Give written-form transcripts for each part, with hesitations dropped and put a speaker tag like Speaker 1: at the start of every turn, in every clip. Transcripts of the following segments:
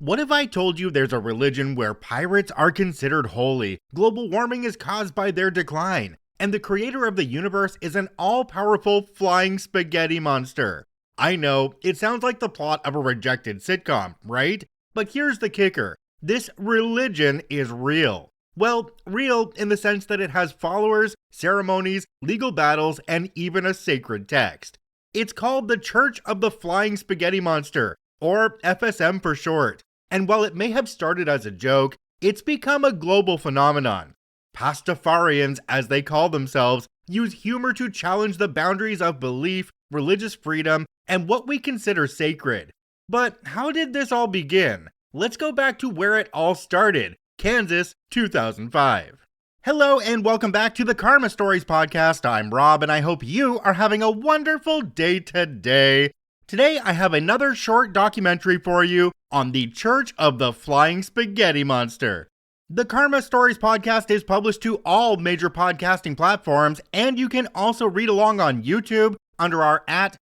Speaker 1: What if I told you there's a religion where pirates are considered holy, global warming is caused by their decline, and the creator of the universe is an all-powerful flying spaghetti monster? I know, it sounds like the plot of a rejected sitcom, right? But here's the kicker. This religion is real. Well, real in the sense that it has followers, ceremonies, legal battles, and even a sacred text. It's called the Church of the Flying Spaghetti Monster, or FSM for short. And while it may have started as a joke, it's become a global phenomenon. Pastafarians, as they call themselves, use humor to challenge the boundaries of belief, religious freedom, and what we consider sacred. But how did this all begin? Let's go back to where it all started, Kansas, 2005. Hello and welcome back to the Karma Stories podcast. I'm Rob and I hope you are having a wonderful day today. Today I have another short documentary for you on the Church of the Flying Spaghetti Monster. The Karma Stories podcast is published to all major podcasting platforms, and you can also read along on YouTube under our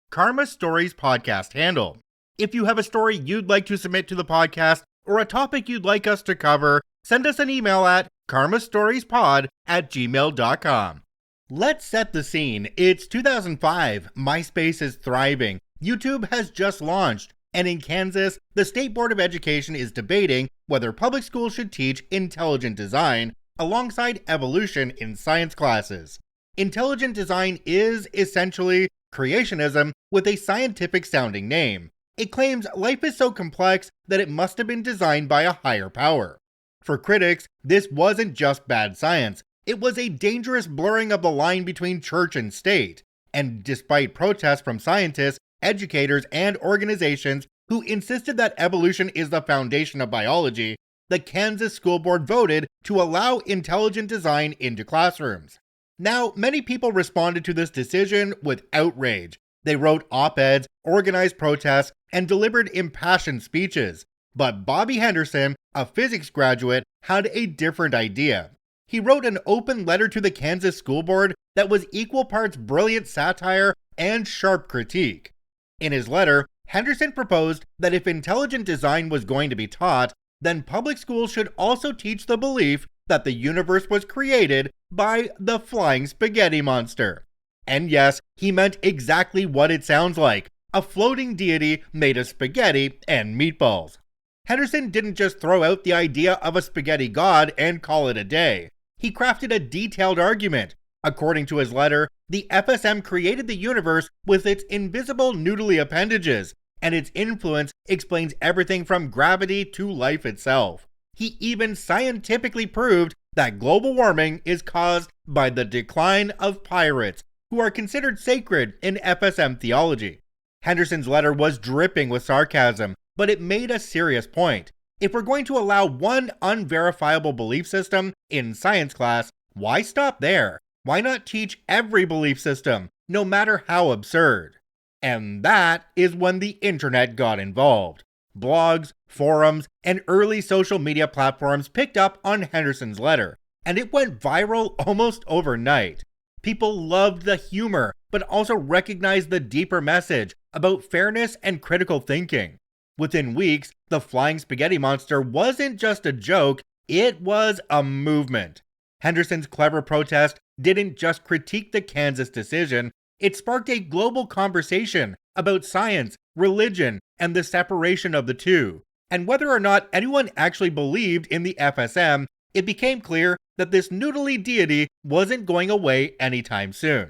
Speaker 1: @Karma Stories podcast handle. If you have a story you'd like to submit to the podcast or a topic you'd like us to cover, send us an email at karmastoriespod@gmail.com. Let's set the scene. It's 2005, MySpace is thriving, YouTube has just launched, and in Kansas, the State Board of Education is debating whether public schools should teach intelligent design alongside evolution in science classes. Intelligent design is essentially creationism with a scientific sounding name. It claims life is so complex that it must have been designed by a higher power. For critics, this wasn't just bad science, it was a dangerous blurring of the line between church and state. And despite protests from scientists, educators, and organizations who insisted that evolution is the foundation of biology, the Kansas School Board voted to allow intelligent design into classrooms. Now, many people responded to this decision with outrage. They wrote op-eds, organized protests, and delivered impassioned speeches. But Bobby Henderson, a physics graduate, had a different idea. He wrote an open letter to the Kansas School Board that was equal parts brilliant satire and sharp critique. In his letter, Henderson proposed that if intelligent design was going to be taught, then public schools should also teach the belief that the universe was created by the flying spaghetti monster. And yes, he meant exactly what it sounds like, a floating deity made of spaghetti and meatballs. Henderson didn't just throw out the idea of a spaghetti god and call it a day. He crafted a detailed argument. According to his letter, the FSM created the universe with its invisible noodly appendages, and its influence explains everything from gravity to life itself. He even scientifically proved that global warming is caused by the decline of pirates, who are considered sacred in FSM theology. Henderson's letter was dripping with sarcasm, but it made a serious point. If we're going to allow one unverifiable belief system in science class, why stop there? Why not teach every belief system, no matter how absurd? And that is when the internet got involved. Blogs, forums, and early social media platforms picked up on Henderson's letter, and it went viral almost overnight. People loved the humor, but also recognized the deeper message about fairness and critical thinking. Within weeks, the flying spaghetti monster wasn't just a joke, it was a movement. Henderson's clever protest didn't just critique the Kansas decision, it sparked a global conversation about science, religion, and the separation of the two. And whether or not anyone actually believed in the FSM, it became clear that this noodly deity wasn't going away anytime soon.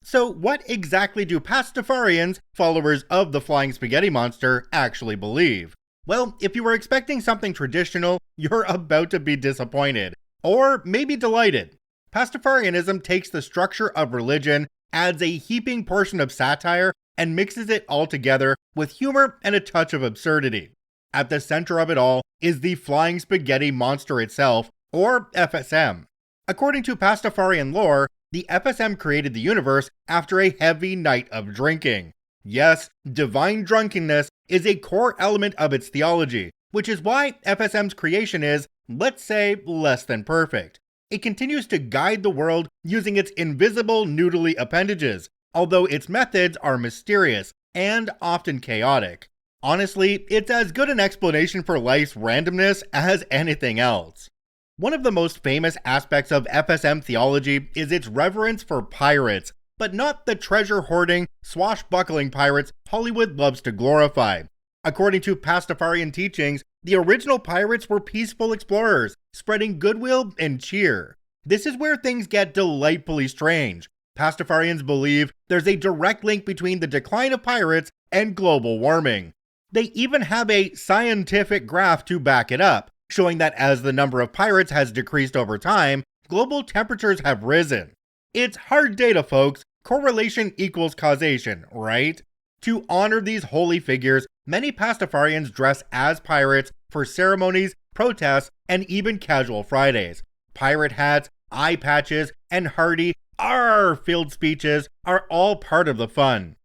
Speaker 1: So what exactly do Pastafarians, followers of the flying spaghetti monster, actually believe? Well, if you were expecting something traditional, you're about to be disappointed. Or maybe delighted. Pastafarianism takes the structure of religion, adds a heaping portion of satire, and mixes it all together with humor and a touch of absurdity. At the center of it all is the flying spaghetti monster itself, or FSM. According to Pastafarian lore, the FSM created the universe after a heavy night of drinking. Yes, divine drunkenness is a core element of its theology, which is why FSM's creation is, let's say, less than perfect. It continues to guide the world using its invisible noodly appendages, although its methods are mysterious and often chaotic. Honestly, it's as good an explanation for life's randomness as anything else. One of the most famous aspects of FSM theology is its reverence for pirates, but not the treasure-hoarding, swashbuckling pirates Hollywood loves to glorify. According to Pastafarian teachings, the original pirates were peaceful explorers, spreading goodwill and cheer. This is where things get delightfully strange. Pastafarians believe there's a direct link between the decline of pirates and global warming. They even have a scientific graph to back it up, showing that as the number of pirates has decreased over time, global temperatures have risen. It's hard data, folks. Correlation equals causation, right? To honor these holy figures, many Pastafarians dress as pirates for ceremonies, protests, and even casual Fridays. Pirate hats, eye patches, and hearty "Arr!" filled speeches are all part of the fun.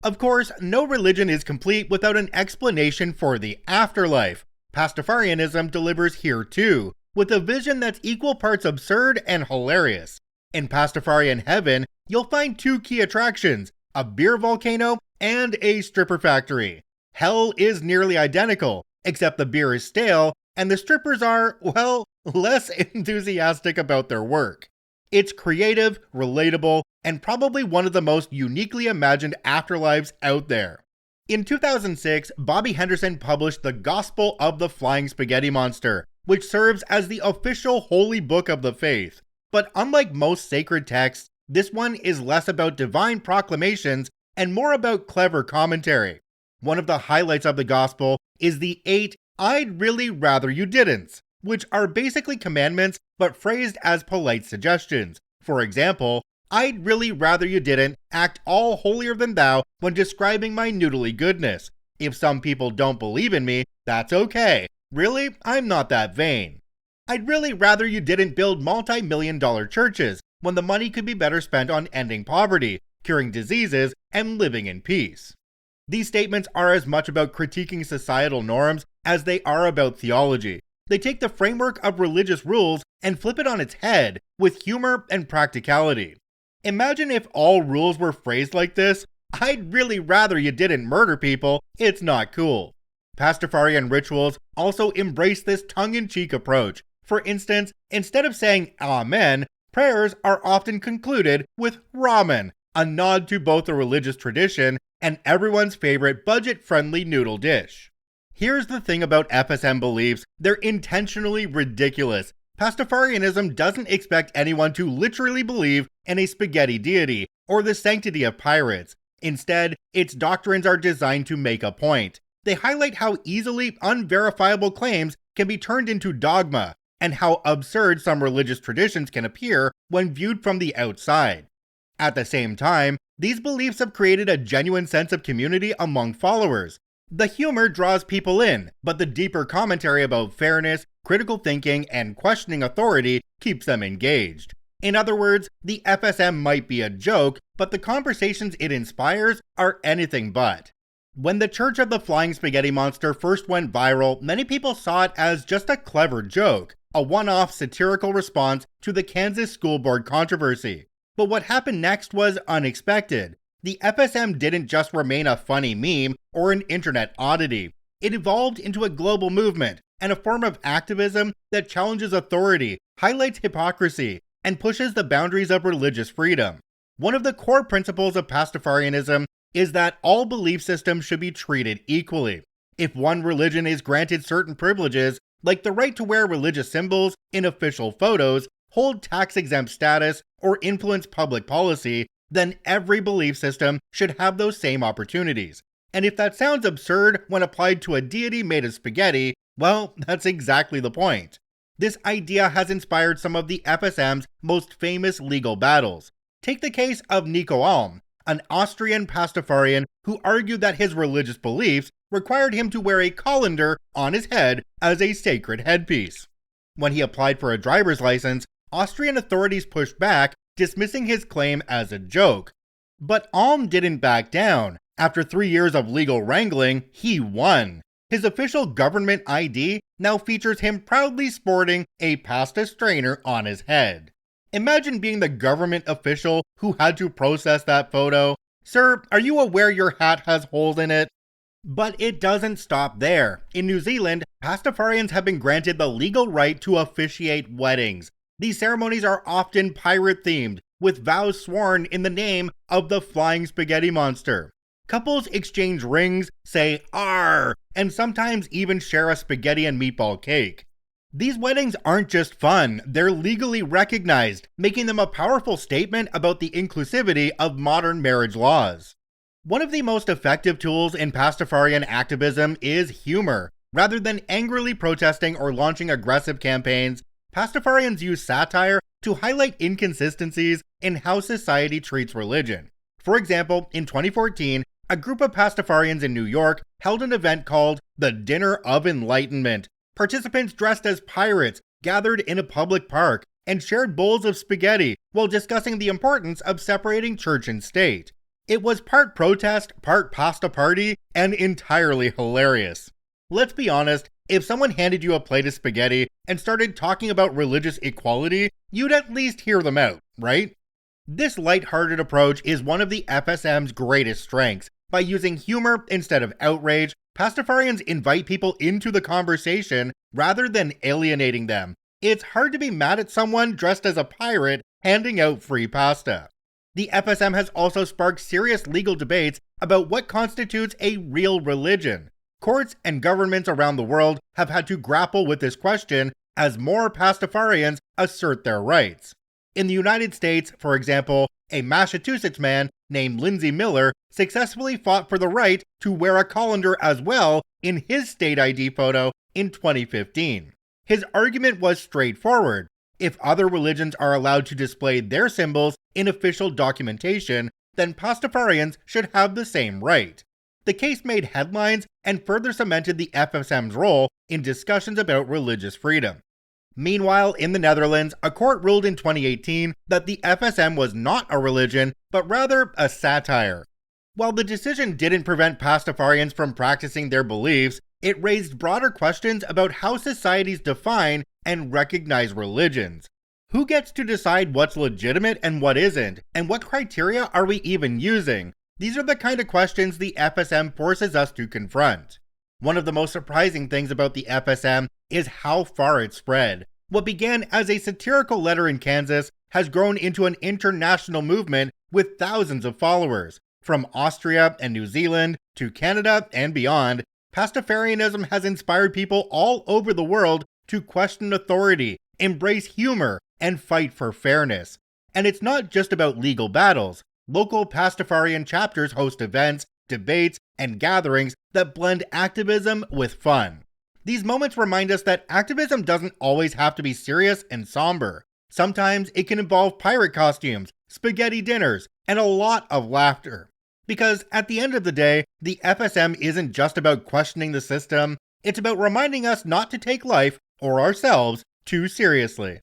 Speaker 1: Of course, no religion is complete without an explanation for the afterlife. Pastafarianism delivers here too, with a vision that's equal parts absurd and hilarious. In Pastafarian heaven, you'll find two key attractions, a beer volcano and a stripper factory. Hell is nearly identical, except the beer is stale and the strippers are, well, less enthusiastic about their work. It's creative, relatable, and probably one of the most uniquely imagined afterlives out there. In 2006, Bobby Henderson published The Gospel of the Flying Spaghetti Monster, which serves as the official holy book of the faith. But unlike most sacred texts, this one is less about divine proclamations and more about clever commentary. One of the highlights of the gospel is the 8 "I'd really rather you didn't," which are basically commandments but phrased as polite suggestions. For example, "I'd really rather you didn't act all holier than thou when describing my noodly goodness. If some people don't believe in me, that's okay. Really, I'm not that vain. I'd really rather you didn't build multi-million-dollar churches when the money could be better spent on ending poverty, curing diseases, and living in peace." These statements are as much about critiquing societal norms as they are about theology. They take the framework of religious rules and flip it on its head with humor and practicality. Imagine if all rules were phrased like this: "I'd really rather you didn't murder people, it's not cool." Pastafarian rituals also embrace this tongue-in-cheek approach. For instance, instead of saying "Amen," prayers are often concluded with "ramen," a nod to both the religious tradition and everyone's favorite budget-friendly noodle dish. Here's the thing about FSM beliefs: they're intentionally ridiculous. Pastafarianism doesn't expect anyone to literally believe in a spaghetti deity or the sanctity of pirates. Instead, its doctrines are designed to make a point. They highlight how easily unverifiable claims can be turned into dogma, and how absurd some religious traditions can appear when viewed from the outside. At the same time, these beliefs have created a genuine sense of community among followers. The humor draws people in, but the deeper commentary about fairness, critical thinking, and questioning authority keeps them engaged. In other words, the FSM might be a joke, but the conversations it inspires are anything but. When the Church of the Flying Spaghetti Monster first went viral, many people saw it as just a clever joke, a one-off satirical response to the Kansas school board controversy. But what happened next was unexpected. The FSM didn't just remain a funny meme or an internet oddity. It evolved into a global movement and a form of activism that challenges authority, highlights hypocrisy, and pushes the boundaries of religious freedom. One of the core principles of Pastafarianism is that all belief systems should be treated equally. If one religion is granted certain privileges, like the right to wear religious symbols in official photos, hold tax-exempt status, or influence public policy, then every belief system should have those same opportunities. And if that sounds absurd when applied to a deity made of spaghetti, well, that's exactly the point. This idea has inspired some of the FSM's most famous legal battles. Take the case of Nico Alm, an Austrian Pastafarian who argued that his religious beliefs required him to wear a colander on his head as a sacred headpiece. When he applied for a driver's license, Austrian authorities pushed back, dismissing his claim as a joke. But Alm didn't back down. After 3 years of legal wrangling, he won. His official government ID now features him proudly sporting a pasta strainer on his head. Imagine being the government official who had to process that photo. "Sir, are you aware your hat has holes in it?" But it doesn't stop there. In New Zealand, Pastafarians have been granted the legal right to officiate weddings. These ceremonies are often pirate-themed, with vows sworn in the name of the flying spaghetti monster. Couples exchange rings, say "Arr," and sometimes even share a spaghetti and meatball cake. These weddings aren't just fun, they're legally recognized, making them a powerful statement about the inclusivity of modern marriage laws. One of the most effective tools in Pastafarian activism is humor. Rather than angrily protesting or launching aggressive campaigns, Pastafarians use satire to highlight inconsistencies in how society treats religion. For example, in 2014, a group of Pastafarians in New York held an event called the Dinner of Enlightenment. Participants dressed as pirates gathered in a public park and shared bowls of spaghetti while discussing the importance of separating church and state. It was part protest, part pasta party, and entirely hilarious. Let's be honest, if someone handed you a plate of spaghetti and started talking about religious equality, you'd at least hear them out, right? This lighthearted approach is one of the FSM's greatest strengths. By using humor instead of outrage, Pastafarians invite people into the conversation rather than alienating them. It's hard to be mad at someone dressed as a pirate handing out free pasta. The FSM has also sparked serious legal debates about what constitutes a real religion. Courts and governments around the world have had to grapple with this question as more Pastafarians assert their rights. In the United States, for example, a Massachusetts man named Lindsay Miller successfully fought for the right to wear a colander as well in his state ID photo in 2015. His argument was straightforward. If other religions are allowed to display their symbols in official documentation, then Pastafarians should have the same right. The case made headlines and further cemented the FSM's role in discussions about religious freedom. Meanwhile, in the Netherlands, a court ruled in 2018 that the FSM was not a religion, but rather a satire. While the decision didn't prevent Pastafarians from practicing their beliefs, it raised broader questions about how societies define and recognize religions. Who gets to decide what's legitimate and what isn't, and what criteria are we even using? These are the kind of questions the FSM forces us to confront. One of the most surprising things about the FSM is how far it spread. What began as a satirical letter in Kansas has grown into an international movement with thousands of followers. From Austria and New Zealand to Canada and beyond, Pastafarianism has inspired people all over the world to question authority, embrace humor, and fight for fairness. And it's not just about legal battles. Local Pastafarian chapters host events, debates, and gatherings that blend activism with fun. These moments remind us that activism doesn't always have to be serious and somber. Sometimes it can involve pirate costumes, spaghetti dinners, and a lot of laughter. Because at the end of the day, the FSM isn't just about questioning the system, it's about reminding us not to take life, or ourselves, too seriously.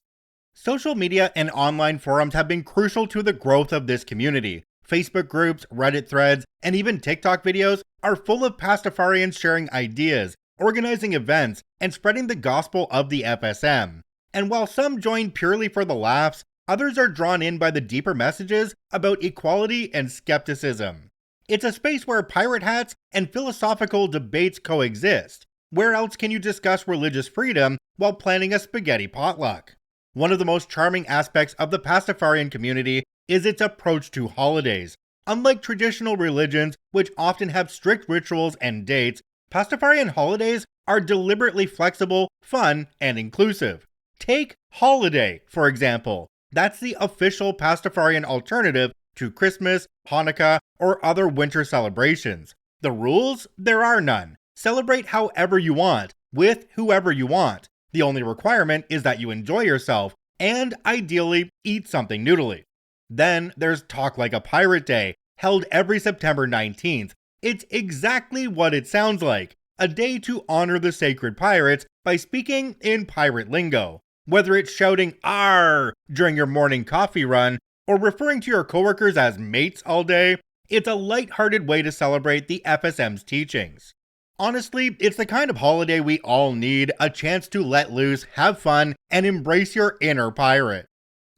Speaker 1: Social media and online forums have been crucial to the growth of this community. Facebook groups, Reddit threads, and even TikTok videos are full of Pastafarians sharing ideas, organizing events, and spreading the gospel of the FSM. And while some join purely for the laughs, others are drawn in by the deeper messages about equality and skepticism. It's a space where pirate hats and philosophical debates coexist. Where else can you discuss religious freedom while planning a spaghetti potluck? One of the most charming aspects of the Pastafarian community is its approach to holidays. Unlike traditional religions, which often have strict rituals and dates, Pastafarian holidays are deliberately flexible, fun, and inclusive. Take holiday, for example. That's the official Pastafarian alternative to Christmas, Hanukkah, or other winter celebrations. The rules? There are none. Celebrate however you want, with whoever you want. The only requirement is that you enjoy yourself, and ideally, eat something noodly. Then there's Talk Like a Pirate Day, held every September 19th. It's exactly what it sounds like, a day to honor the sacred pirates by speaking in pirate lingo. Whether it's shouting "Arr" during your morning coffee run, or referring to your coworkers as mates all day, it's a lighthearted way to celebrate the FSM's teachings. Honestly, it's the kind of holiday we all need, a chance to let loose, have fun, and embrace your inner pirate.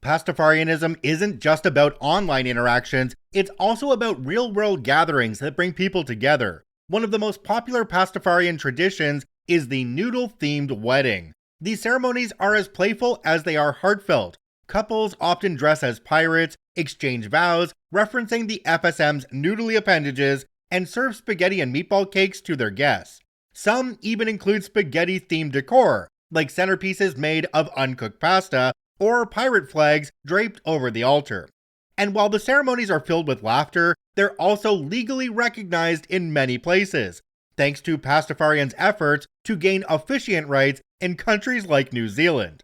Speaker 1: Pastafarianism isn't just about online interactions, it's also about real-world gatherings that bring people together. One of the most popular Pastafarian traditions is the noodle-themed wedding. These ceremonies are as playful as they are heartfelt. Couples often dress as pirates, exchange vows, referencing the FSM's noodly appendages, and serve spaghetti and meatball cakes to their guests. Some even include spaghetti-themed decor, like centerpieces made of uncooked pasta, or pirate flags draped over the altar. And while the ceremonies are filled with laughter, they're also legally recognized in many places, thanks to Pastafarians' efforts to gain officiant rights in countries like New Zealand.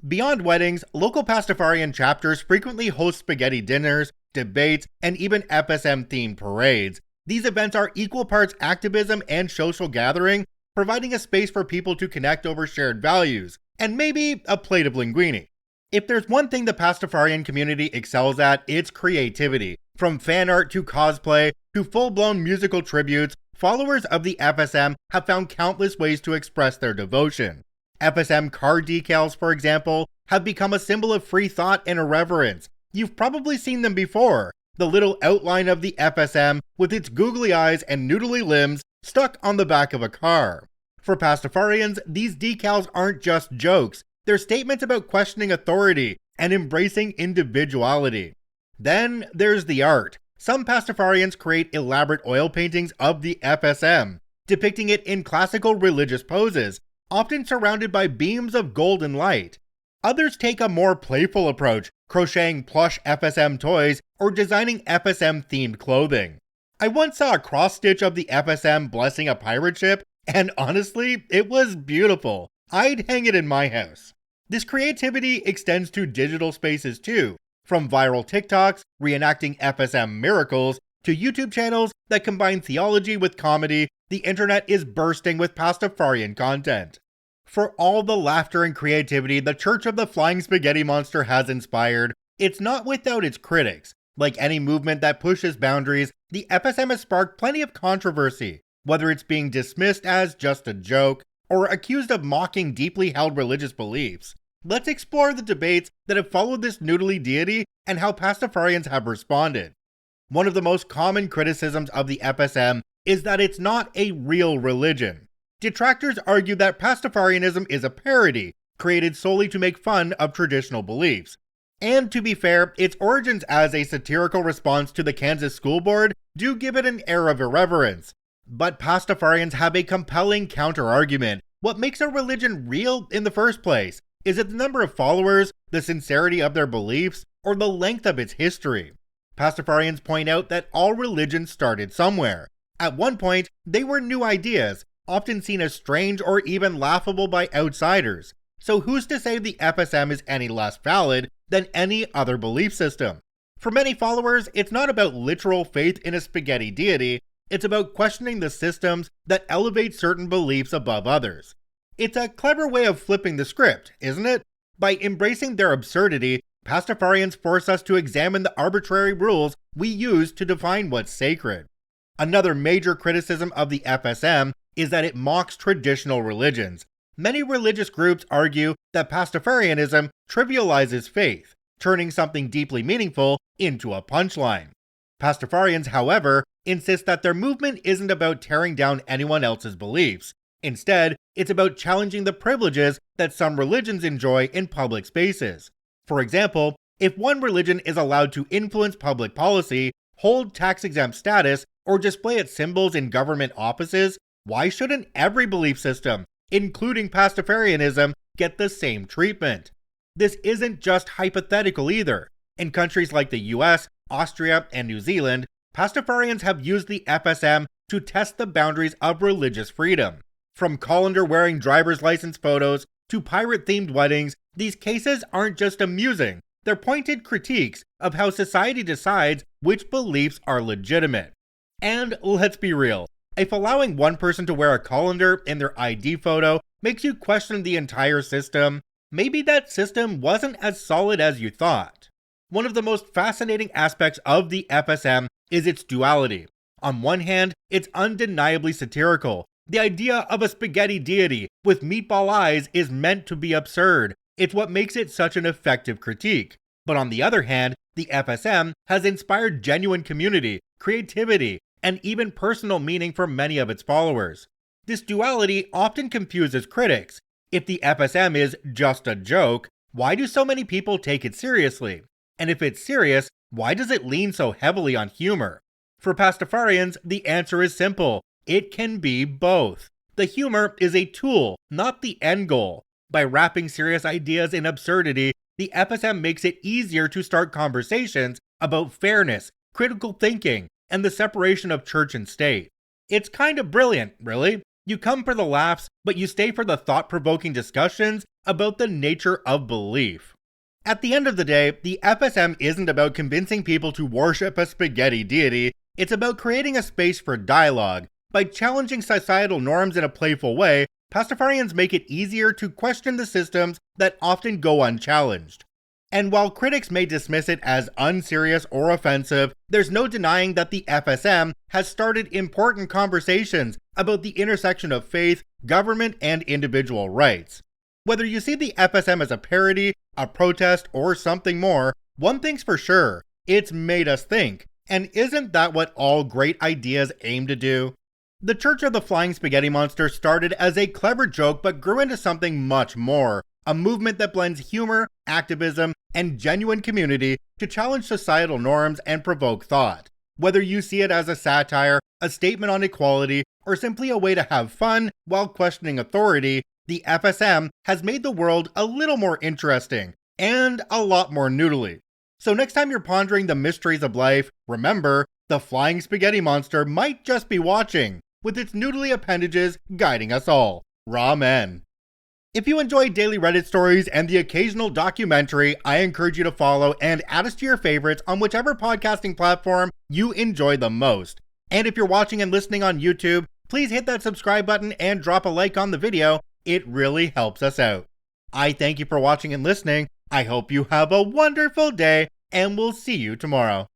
Speaker 1: Beyond weddings, local Pastafarian chapters frequently host spaghetti dinners, debates, and even FSM-themed parades. These events are equal parts activism and social gathering, providing a space for people to connect over shared values, and maybe a plate of linguine. If there's one thing the Pastafarian community excels at, it's creativity. From fan art to cosplay to full-blown musical tributes, followers of the FSM have found countless ways to express their devotion. FSM car decals, for example, have become a symbol of free thought and irreverence. You've probably seen them before. The little outline of the FSM with its googly eyes and noodly limbs stuck on the back of a car. For Pastafarians, these decals aren't just jokes. They're statements about questioning authority and embracing individuality. Then there's the art. Some Pastafarians create elaborate oil paintings of the FSM, depicting it in classical religious poses, often surrounded by beams of golden light. Others take a more playful approach, crocheting plush FSM toys or designing FSM-themed clothing. I once saw a cross-stitch of the FSM blessing a pirate ship, and honestly, it was beautiful. I'd hang it in my house. This creativity extends to digital spaces too, from viral TikToks reenacting FSM miracles to YouTube channels that combine theology with comedy. The internet is bursting with Pastafarian content. For all the laughter and creativity the Church of the Flying Spaghetti Monster has inspired, it's not without its critics. Like any movement that pushes boundaries, the FSM has sparked plenty of controversy, whether it's being dismissed as just a joke or accused of mocking deeply held religious beliefs. Let's explore the debates that have followed this noodly deity and how Pastafarians have responded. One of the most common criticisms of the FSM is that it's not a real religion. Detractors argue that Pastafarianism is a parody, created solely to make fun of traditional beliefs. And to be fair, its origins as a satirical response to the Kansas School Board do give it an air of irreverence. But Pastafarians have a compelling counter-argument. What makes a religion real in the first place? Is it the number of followers, the sincerity of their beliefs, or the length of its history? Pastafarians point out that all religions started somewhere. At one point, they were new ideas, often seen as strange or even laughable by outsiders. So who's to say the FSM is any less valid than any other belief system? For many followers, it's not about literal faith in a spaghetti deity, it's about questioning the systems that elevate certain beliefs above others. It's a clever way of flipping the script, isn't it? By embracing their absurdity, Pastafarians force us to examine the arbitrary rules we use to define what's sacred. Another major criticism of the FSM is that it mocks traditional religions. Many religious groups argue that Pastafarianism trivializes faith, turning something deeply meaningful into a punchline. Pastafarians, however, insist that their movement isn't about tearing down anyone else's beliefs. Instead, it's about challenging the privileges that some religions enjoy in public spaces. For example, if one religion is allowed to influence public policy, hold tax-exempt status, or display its symbols in government offices, why shouldn't every belief system, including Pastafarianism, get the same treatment? This isn't just hypothetical either. In countries like the US, Austria, and New Zealand, Pastafarians have used the FSM to test the boundaries of religious freedom. From colander-wearing driver's license photos to pirate-themed weddings, these cases aren't just amusing, they're pointed critiques of how society decides which beliefs are legitimate. And let's be real, if allowing one person to wear a colander in their ID photo makes you question the entire system, maybe that system wasn't as solid as you thought. One of the most fascinating aspects of the FSM is its duality. On one hand, it's undeniably satirical. The idea of a spaghetti deity with meatball eyes is meant to be absurd. It's what makes it such an effective critique. But on the other hand, the FSM has inspired genuine community, creativity, and even personal meaning for many of its followers. This duality often confuses critics. If the FSM is just a joke, why do so many people take it seriously? And if it's serious, why does it lean so heavily on humor? For Pastafarians, the answer is simple. It can be both. The humor is a tool, not the end goal. By wrapping serious ideas in absurdity, the FSM makes it easier to start conversations about fairness, critical thinking, and the separation of church and state. It's kind of brilliant, really. You come for the laughs, but you stay for the thought-provoking discussions about the nature of belief. At the end of the day, the FSM isn't about convincing people to worship a spaghetti deity, it's about creating a space for dialogue. By challenging societal norms in a playful way, Pastafarians make it easier to question the systems that often go unchallenged. And while critics may dismiss it as unserious or offensive, there's no denying that the FSM has started important conversations about the intersection of faith, government, and individual rights. Whether you see the FSM as a parody, a protest, or something more, one thing's for sure, it's made us think. And isn't that what all great ideas aim to do? The Church of the Flying Spaghetti Monster started as a clever joke but grew into something much more, a movement that blends humor, activism, and genuine community to challenge societal norms and provoke thought. Whether you see it as a satire, a statement on equality, or simply a way to have fun while questioning authority, the FSM has made the world a little more interesting, and a lot more noodly. So next time you're pondering the mysteries of life, remember, the Flying Spaghetti Monster might just be watching, with its noodly appendages guiding us all. Ramen. If you enjoy daily Reddit stories and the occasional documentary, I encourage you to follow and add us to your favorites on whichever podcasting platform you enjoy the most. And if you're watching and listening on YouTube, please hit that subscribe button and drop a like on the video. It really helps us out. I thank you for watching and listening. I hope you have a wonderful day, and we'll see you tomorrow.